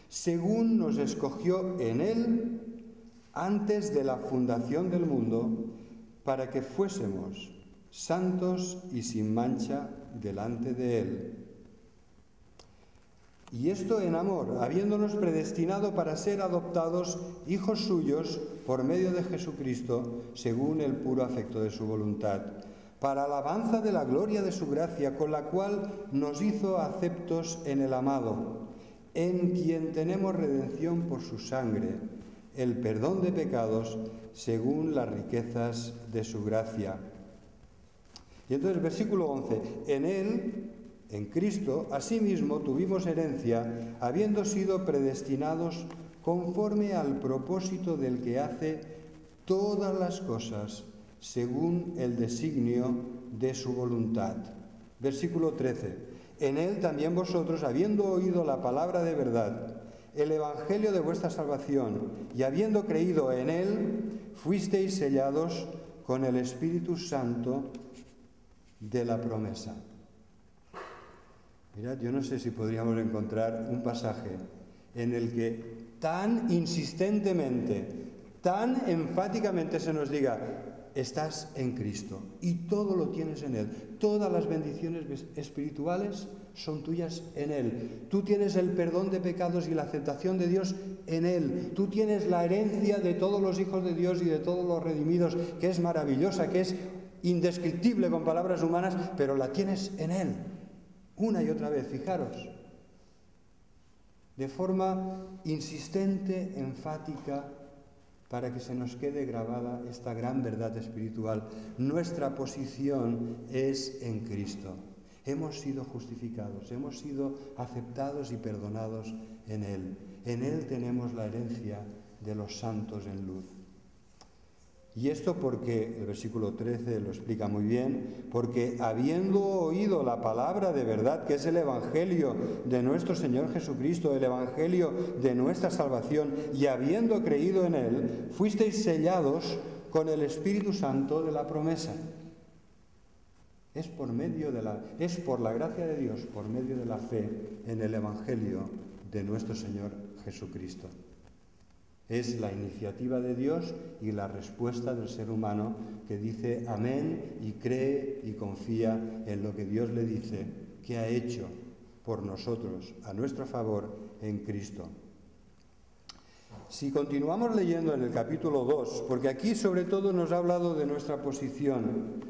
según nos escogió en Él antes de la fundación del mundo, para que fuésemos santos y sin mancha delante de Él. Y esto en amor, habiéndonos predestinado para ser adoptados hijos suyos por medio de Jesucristo, según el puro afecto de su voluntad, para alabanza de la gloria de su gracia, con la cual nos hizo aceptos en el amado, en quien tenemos redención por su sangre, el perdón de pecados, según las riquezas de su gracia. Y entonces, versículo 11, en Él, en Cristo, asimismo tuvimos herencia, habiendo sido predestinados conforme al propósito del que hace todas las cosas, según el designio de su voluntad. Versículo 13, en Él también vosotros, habiendo oído la palabra de verdad, el evangelio de vuestra salvación, y habiendo creído en Él, fuisteis sellados con el Espíritu Santo de la promesa. Mirad, yo no sé si podríamos encontrar un pasaje en el que tan insistentemente, tan enfáticamente se nos diga: estás en Cristo y todo lo tienes en Él. Todas las bendiciones espirituales son tuyas en Él. Tú tienes el perdón de pecados y la aceptación de Dios en Él. Tú tienes la herencia de todos los hijos de Dios y de todos los redimidos, que es maravillosa, que es indescriptible con palabras humanas, pero la tienes en Él, una y otra vez, fijaros, de forma insistente, enfática, para que se nos quede grabada esta gran verdad espiritual. Nuestra posición es en Cristo. Hemos sido justificados, hemos sido aceptados y perdonados en Él. En Él tenemos la herencia de los santos en luz. Y esto porque, el versículo 13 lo explica muy bien, porque habiendo oído la palabra de verdad, que es el Evangelio de nuestro Señor Jesucristo, el Evangelio de nuestra salvación, y habiendo creído en Él, fuisteis sellados con el Espíritu Santo de la promesa. Es por la gracia de Dios, por medio de la fe en el Evangelio de nuestro Señor Jesucristo. Es la iniciativa de Dios y la respuesta del ser humano que dice amén y cree y confía en lo que Dios le dice que ha hecho por nosotros, a nuestro favor, en Cristo. Si continuamos leyendo en el capítulo 2, porque aquí sobre todo nos ha hablado de nuestra posición,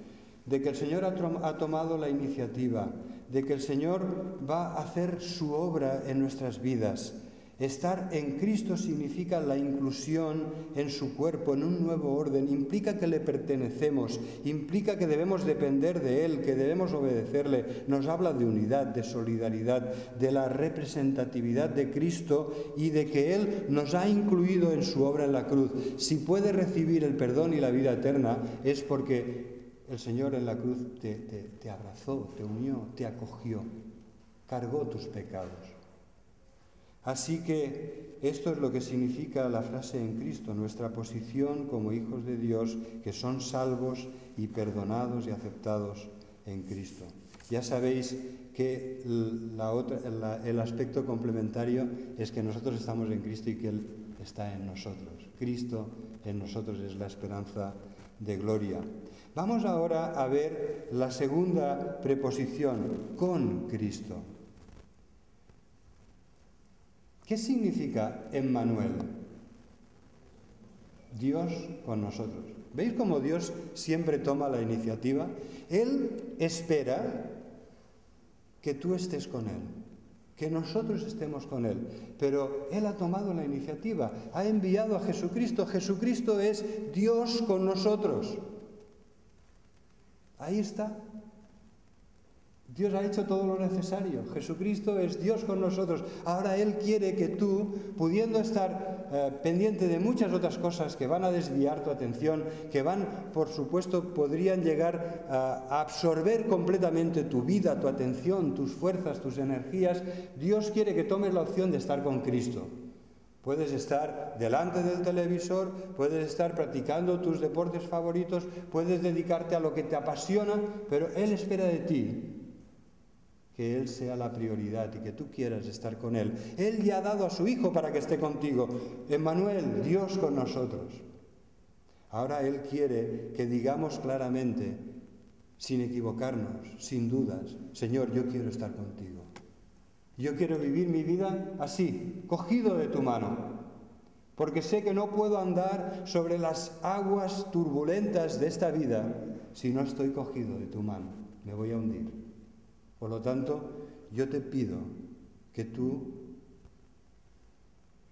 de que el Señor ha tomado la iniciativa, de que el Señor va a hacer su obra en nuestras vidas. Estar en Cristo significa la inclusión en su cuerpo, en un nuevo orden, implica que le pertenecemos, implica que debemos depender de Él, que debemos obedecerle. Nos habla de unidad, de solidaridad, de la representatividad de Cristo y de que Él nos ha incluido en su obra en la cruz. Si puede recibir el perdón y la vida eterna es porque el Señor en la cruz te abrazó, te unió, te acogió, cargó tus pecados. Así que esto es lo que significa la frase en Cristo, nuestra posición como hijos de Dios, que son salvos y perdonados y aceptados en Cristo. Ya sabéis que el aspecto complementario es que nosotros estamos en Cristo y que Él está en nosotros. Cristo en nosotros es la esperanza de gloria. Vamos ahora a ver la segunda preposición, con Cristo. ¿Qué significa Emmanuel? Dios con nosotros. ¿Veis cómo Dios siempre toma la iniciativa? Él espera que tú estés con Él, que nosotros estemos con Él, pero Él ha tomado la iniciativa, ha enviado a Jesucristo. Jesucristo es Dios con nosotros. Ahí está. Dios ha hecho todo lo necesario. Jesucristo es Dios con nosotros. Ahora Él quiere que tú, pudiendo estar pendiente de muchas otras cosas que van a desviar tu atención, que van, por supuesto, podrían llegar a absorber completamente tu vida, tu atención, tus fuerzas, tus energías, Dios quiere que tomes la opción de estar con Cristo. Puedes estar delante del televisor, puedes estar practicando tus deportes favoritos, puedes dedicarte a lo que te apasiona, pero Él espera de ti que Él sea la prioridad y que tú quieras estar con Él. Él ya ha dado a su Hijo para que esté contigo. Emmanuel, Dios con nosotros. Ahora Él quiere que digamos claramente, sin equivocarnos, sin dudas, Señor, yo quiero estar contigo. Yo quiero vivir mi vida así, cogido de tu mano, porque sé que no puedo andar sobre las aguas turbulentas de esta vida si no estoy cogido de tu mano. Me voy a hundir. Por lo tanto, yo te pido que tú,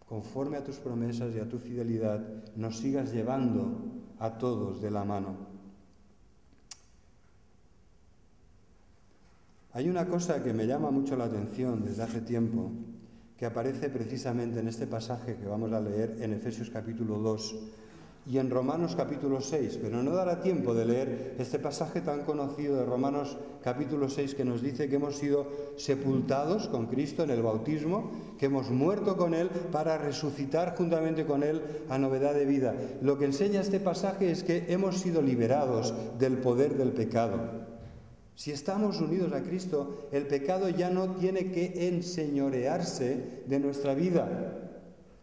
conforme a tus promesas y a tu fidelidad, nos sigas llevando a todos de la mano. Hay una cosa que me llama mucho la atención desde hace tiempo, que aparece precisamente en este pasaje que vamos a leer en Efesios capítulo 2 y en Romanos capítulo 6, pero no dará tiempo de leer este pasaje tan conocido de Romanos capítulo 6 que nos dice que hemos sido sepultados con Cristo en el bautismo, que hemos muerto con Él para resucitar juntamente con Él a novedad de vida. Lo que enseña este pasaje es que hemos sido liberados del poder del pecado. Si estamos unidos a Cristo, el pecado ya no tiene que enseñorearse de nuestra vida.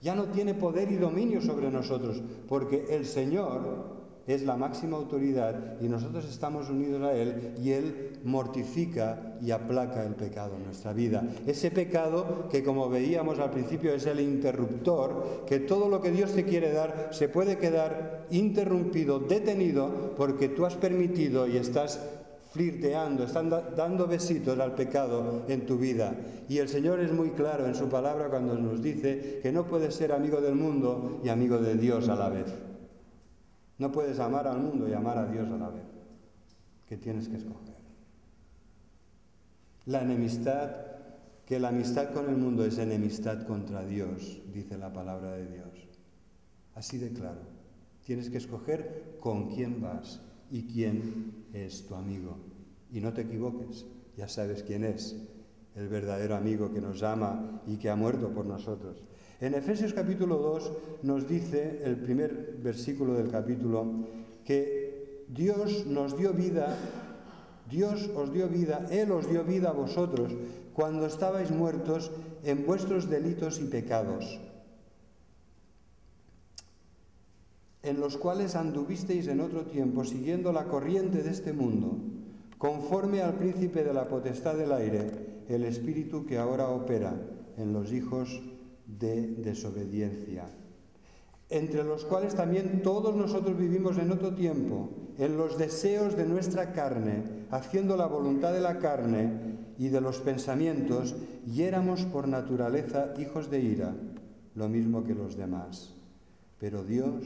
Ya no tiene poder y dominio sobre nosotros, porque el Señor es la máxima autoridad y nosotros estamos unidos a Él y Él mortifica y aplaca el pecado en nuestra vida. Ese pecado que, como veíamos al principio, es el interruptor, que todo lo que Dios te quiere dar se puede quedar interrumpido, detenido, porque tú has permitido y estás flirteando, están dando besitos al pecado en tu vida. Y el Señor es muy claro en su palabra cuando nos dice que no puedes ser amigo del mundo y amigo de Dios a la vez. No puedes amar al mundo y amar a Dios a la vez. ¿Qué tienes que escoger? La enemistad, que la amistad con el mundo es enemistad contra Dios, dice la palabra de Dios. Así de claro. Tienes que escoger con quién vas y quién es tu amigo. Y no te equivoques, ya sabes quién es, el verdadero amigo que nos ama y que ha muerto por nosotros. En Efesios capítulo 2 nos dice, el primer versículo del capítulo, que Dios nos dio vida, Dios os dio vida, Él os dio vida a vosotros cuando estabais muertos en vuestros delitos y pecados, en los cuales anduvisteis en otro tiempo, siguiendo la corriente de este mundo, conforme al príncipe de la potestad del aire, el espíritu que ahora opera en los hijos de desobediencia, entre los cuales también todos nosotros vivimos en otro tiempo, en los deseos de nuestra carne, haciendo la voluntad de la carne y de los pensamientos, y éramos por naturaleza hijos de ira, lo mismo que los demás. Pero Dios,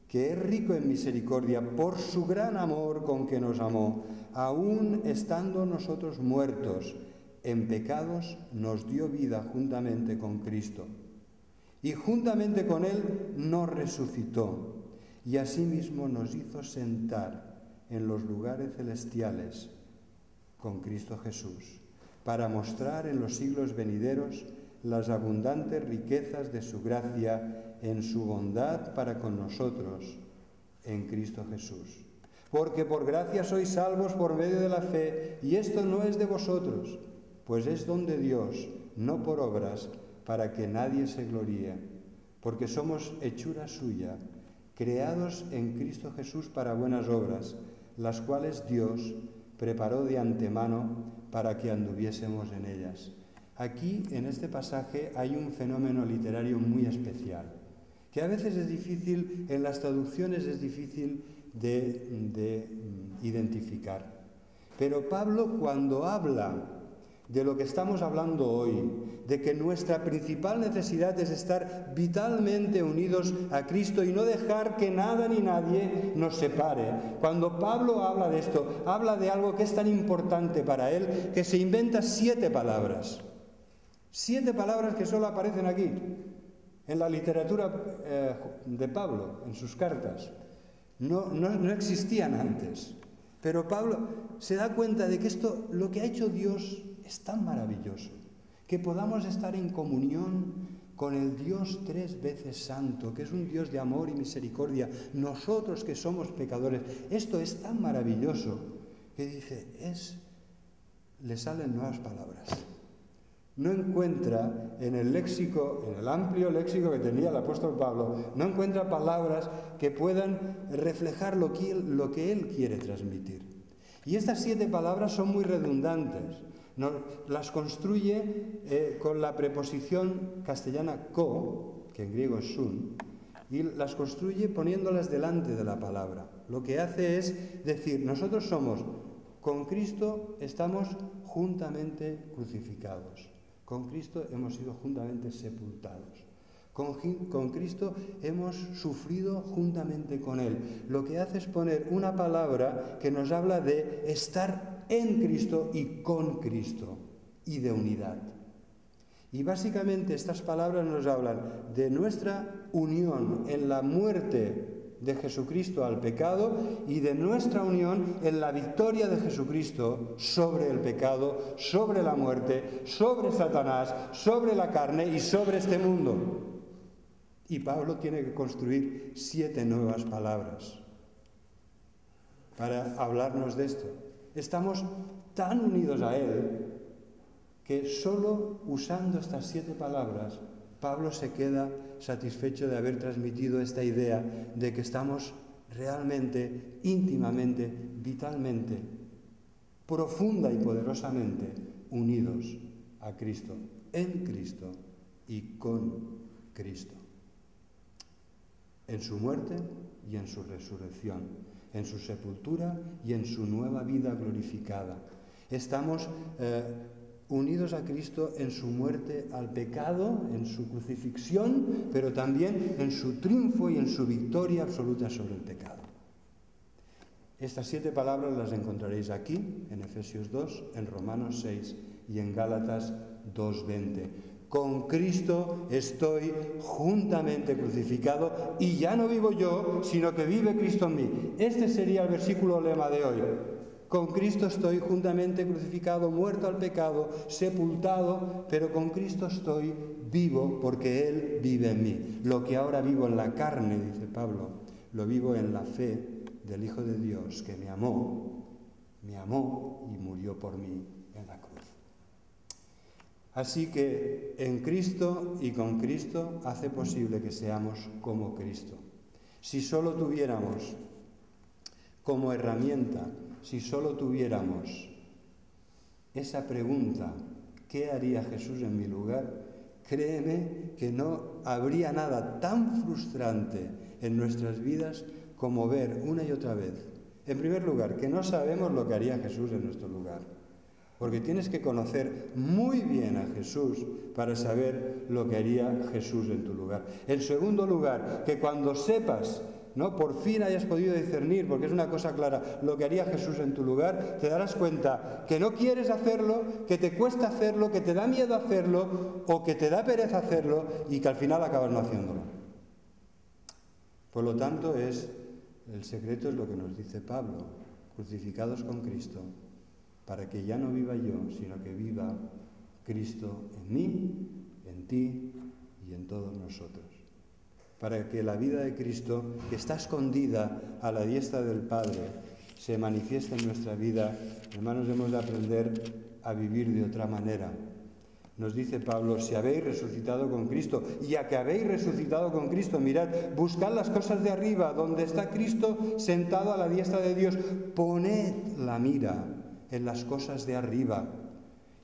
que es rico en misericordia, por su gran amor con que nos amó, aun estando nosotros muertos en pecados, nos dio vida juntamente con Cristo. Y juntamente con Él nos resucitó, y asimismo nos hizo sentar en los lugares celestiales con Cristo Jesús, para mostrar en los siglos venideros las abundantes riquezas de su gracia en su bondad para con nosotros en Cristo Jesús. Porque por gracia sois salvos por medio de la fe, y esto no es de vosotros, pues es don de Dios, no por obras, para que nadie se gloríe, porque somos hechura suya, creados en Cristo Jesús para buenas obras, las cuales Dios preparó de antemano para que anduviésemos en ellas. Aquí, en este pasaje, hay un fenómeno literario muy especial, que a veces es difícil, en las traducciones es difícil de identificar. Pero Pablo, cuando habla de lo que estamos hablando hoy, de que nuestra principal necesidad es estar vitalmente unidos a Cristo y no dejar que nada ni nadie nos separe. Cuando Pablo habla de esto, habla de algo que es tan importante para él, que se inventa 7 palabras. 7 palabras que solo aparecen aquí, en la literatura de Pablo, en sus cartas. No existían antes. Pero Pablo se da cuenta de que esto, lo que ha hecho Dios, es tan maravilloso, que podamos estar en comunión con el Dios 3 veces santo, que es un Dios de amor y misericordia, nosotros que somos pecadores. Esto es tan maravilloso que dice, le salen nuevas palabras. No encuentra en el léxico, en el amplio léxico que tenía el apóstol Pablo, no encuentra palabras que puedan reflejar lo que él quiere transmitir. Y estas 7 palabras son muy redundantes. Las construye con la preposición castellana ko, que en griego es sun, y las construye poniéndolas delante de la palabra. Lo que hace es decir, nosotros somos, con Cristo estamos juntamente crucificados. Con Cristo hemos sido juntamente sepultados. Con Cristo hemos sufrido juntamente con Él. Lo que hace es poner una palabra que nos habla de estar en Cristo y con Cristo, y de unidad. Y básicamente estas palabras nos hablan de nuestra unión en la muerte de Jesucristo al pecado y de nuestra unión en la victoria de Jesucristo sobre el pecado, sobre la muerte, sobre Satanás, sobre la carne y sobre este mundo. Y Pablo tiene que construir 7 nuevas palabras para hablarnos de esto. Estamos tan unidos a Él que solo usando estas 7 palabras, Pablo se queda satisfecho de haber transmitido esta idea de que estamos realmente, íntimamente, vitalmente, profunda y poderosamente unidos a Cristo, en Cristo y con Cristo. En su muerte y en su resurrección, en su sepultura y en su nueva vida glorificada. Estamos unidos a Cristo en su muerte al pecado, en su crucifixión, pero también en su triunfo y en su victoria absoluta sobre el pecado. Estas 7 palabras las encontraréis aquí, en Efesios 2, en Romanos 6 y en Gálatas 2:20. Con Cristo estoy juntamente crucificado y ya no vivo yo, sino que vive Cristo en mí. Este sería el versículo lema de hoy. Con Cristo estoy juntamente crucificado, muerto al pecado, sepultado, pero con Cristo estoy vivo porque Él vive en mí. Lo que ahora vivo en la carne, dice Pablo, lo vivo en la fe del Hijo de Dios que me amó y murió por mí en la cruz. Así que en Cristo y con Cristo hace posible que seamos como Cristo. Si solo tuviéramos como herramienta, si solo tuviéramos esa pregunta, ¿qué haría Jesús en mi lugar? Créeme que no habría nada tan frustrante en nuestras vidas como ver una y otra vez, en primer lugar, que no sabemos lo que haría Jesús en nuestro lugar. Porque tienes que conocer muy bien a Jesús para saber lo que haría Jesús en tu lugar. En segundo lugar, que cuando sepas, ¿no?, por fin hayas podido discernir, porque es una cosa clara, lo que haría Jesús en tu lugar, te darás cuenta que no quieres hacerlo, que te cuesta hacerlo, que te da miedo hacerlo o que te da pereza hacerlo y que al final acabas no haciéndolo. Por lo tanto, el secreto es lo que nos dice Pablo, crucificados con Cristo, para que ya no viva yo, sino que viva Cristo en mí, en ti y en todos nosotros. Para que la vida de Cristo, que está escondida a la diestra del Padre, se manifieste en nuestra vida. Hermanos, hemos de aprender a vivir de otra manera. Nos dice Pablo, si habéis resucitado con Cristo, y a que habéis resucitado con Cristo, mirad, buscad las cosas de arriba, donde está Cristo sentado a la diestra de Dios. Poned la mira en las cosas de arriba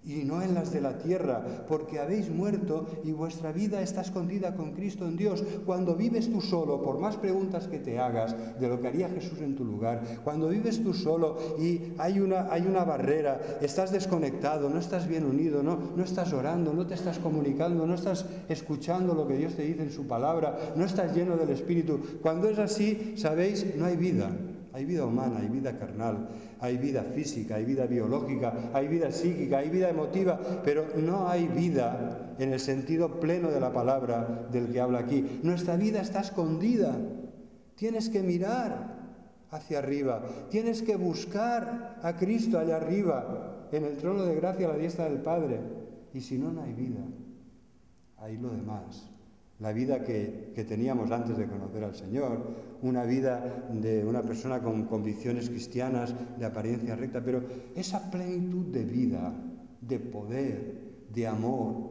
y no en las de la tierra, porque habéis muerto y vuestra vida está escondida con Cristo en Dios. Cuando vives tú solo, por más preguntas que te hagas de lo que haría Jesús en tu lugar, cuando vives tú solo y hay una barrera, estás desconectado, no estás bien unido, no estás orando, no te estás comunicando, no estás escuchando lo que Dios te dice en su palabra, no estás lleno del Espíritu. Cuando es así, sabéis, no hay vida. Hay vida humana, hay vida carnal, hay vida física, hay vida biológica, hay vida psíquica, hay vida emotiva, pero no hay vida en el sentido pleno de la palabra del que habla aquí. Nuestra vida está escondida. Tienes que mirar hacia arriba, tienes que buscar a Cristo allá arriba, en el trono de gracia a la diestra del Padre. Y si no, no hay vida. Hay lo demás. La vida que teníamos antes de conocer al Señor, una vida de una persona con convicciones cristianas, de apariencia recta, pero esa plenitud de vida, de poder, de amor,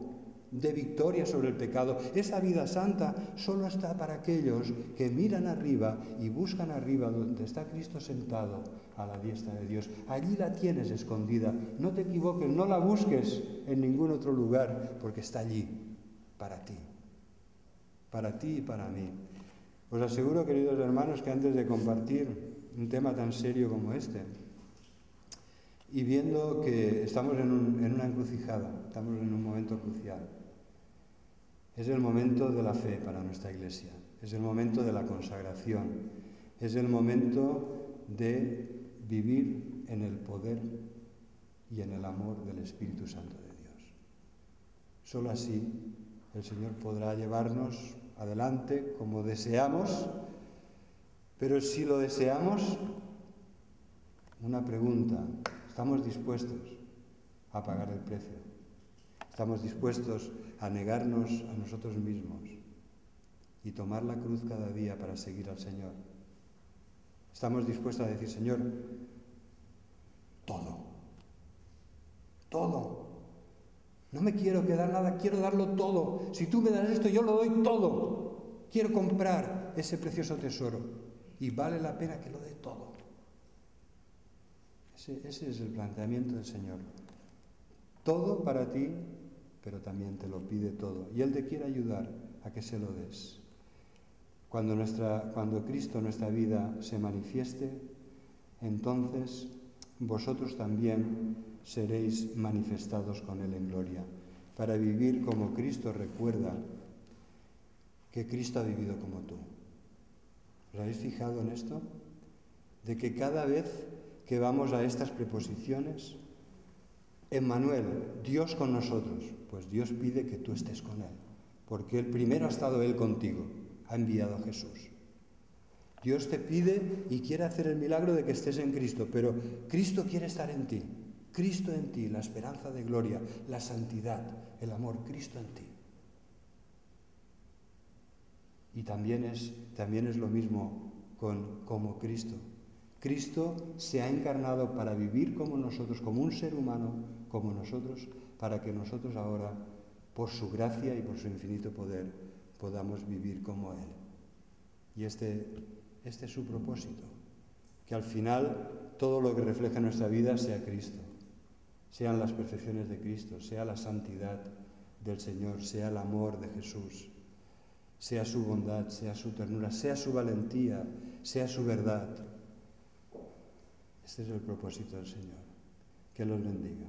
de victoria sobre el pecado, esa vida santa solo está para aquellos que miran arriba y buscan arriba donde está Cristo sentado a la diestra de Dios. Allí la tienes escondida, no te equivoques, no la busques en ningún otro lugar, porque está allí, para ti y para mí. Os aseguro, queridos hermanos, que antes de compartir un tema tan serio como este, y viendo que estamos en una encrucijada, estamos en un momento crucial, es el momento de la fe para nuestra Iglesia, es el momento de la consagración, es el momento de vivir en el poder y en el amor del Espíritu Santo de Dios. Solo así el Señor podrá llevarnos adelante como deseamos, pero si lo deseamos, una pregunta: ¿estamos dispuestos a pagar el precio? ¿Estamos dispuestos a negarnos a nosotros mismos y tomar la cruz cada día para seguir al Señor? ¿Estamos dispuestos a decir, Señor, todo, no me quiero quedar nada, quiero darlo todo. Si tú me das esto, yo lo doy todo. Quiero comprar ese precioso tesoro. y vale la pena que lo dé todo. Ese es el planteamiento del Señor. Todo para ti, pero también te lo pide todo. Y Él te quiere ayudar a que se lo des. Cuando Cristo en nuestra vida se manifieste, entonces vosotros también seréis manifestados con Él en gloria, para vivir como Cristo. Recuerda que Cristo ha vivido como tú. ¿Os habéis fijado en esto? De que cada vez que vamos a estas preposiciones, Emmanuel, Dios con nosotros, pues Dios pide que tú estés con Él, porque primero ha estado Él contigo, ha enviado a Jesús. Dios te pide y quiere hacer el milagro de que estés en Cristo, pero Cristo quiere estar en ti. Cristo en ti, la esperanza de gloria, la santidad, el amor, Cristo en ti. Y también es lo mismo como Cristo. Cristo se ha encarnado para vivir como nosotros, como un ser humano, como nosotros, para que nosotros ahora, por su gracia y por su infinito poder, podamos vivir como Él. Y este es su propósito, que al final todo lo que refleja nuestra vida sea Cristo, sean las perfecciones de Cristo, sea la santidad del Señor, sea el amor de Jesús, sea su bondad, sea su ternura, sea su valentía, sea su verdad. Este es el propósito del Señor. Que los bendiga.